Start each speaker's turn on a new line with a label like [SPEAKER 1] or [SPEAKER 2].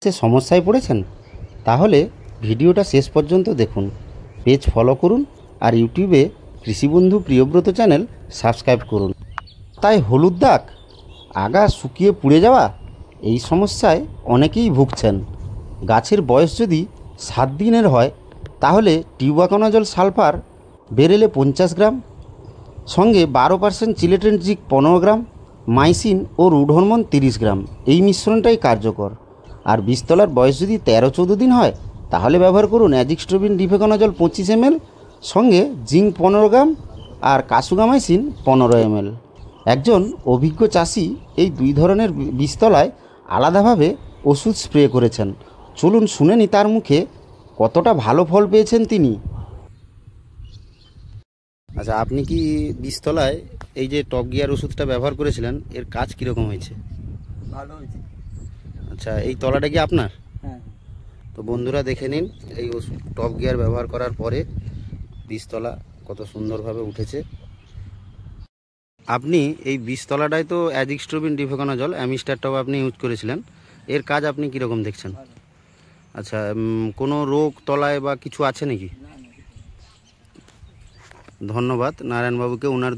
[SPEAKER 1] সে সমস্যায় পড়েছেন? তাহলে ভিডিওটা শেষ পর্যন্ত দেখুন, পেজ ফলো করুন আর ইউটিউবে কৃষিবন্ধু প্রিয়ব্রত চ্যানেল সাবস্ক্রাইব করুন। তাই হলুদ দাগ, আগা শুকিয়ে পুড়ে যাওয়া, এই সমস্যায় অনেকেই ভুগছেন। গাছের বয়স যদি 7 দিনের হয় তাহলে টিউবাকোনাজল সালফার বেরেলে 50 গ্রাম, সঙ্গে 12% চিলেটেন জিঙ্ক 15 গ্রাম, মাইসিন ও রুট হরমোন 30 গ্রাম, এই মিশ্রণটাই কার্যকর। আর বীজতলার বয়স যদি 13-14 দিন হয় তাহলে ব্যবহার করুন অ্যাজিক্সট্রোবিন ডিফেকোনাজল 25 ml, সঙ্গে জিঙ্ক 15 গ্রাম আর কাসুগামাইসিন 15 ml। একজন অভিজ্ঞ চাষি এই দুই ধরনের বীজতলায় আলাদাভাবে ওষুধ স্প্রে করেছেন। চলুন শুনে নি তার মুখে কতটা ভালো ফল পেয়েছেন তিনি। আচ্ছা, আপনি কি বীজতলায় এই যে টপ গিয়ার ওষুধটা ব্যবহার করেছিলেন, এর কাজ কীরকম হয়েছে?
[SPEAKER 2] ভালো হয়েছে।
[SPEAKER 1] আচ্ছা, এই তলাটা কি আপনার?
[SPEAKER 2] হ্যাঁ।
[SPEAKER 1] তো বন্ধুরা দেখে নিন, এই ওষুধ টপ গিয়ার ব্যবহার করার পরে বীজতলা কত সুন্দরভাবে উঠেছে। আপনি এই বীজতলাটায় তো অ্যাজিক্সট্রোবিন ডিফেকোনাজল অ্যামিস্টার টপ আপনি ইউজ করেছিলেন, এর কাজ আপনি কীরকম দেখছেন? আচ্ছা, কোনো রোগ তলায় বা কিছু আছে নাকি? ধন্যবাদ নারায়ণবাবুকে ওনার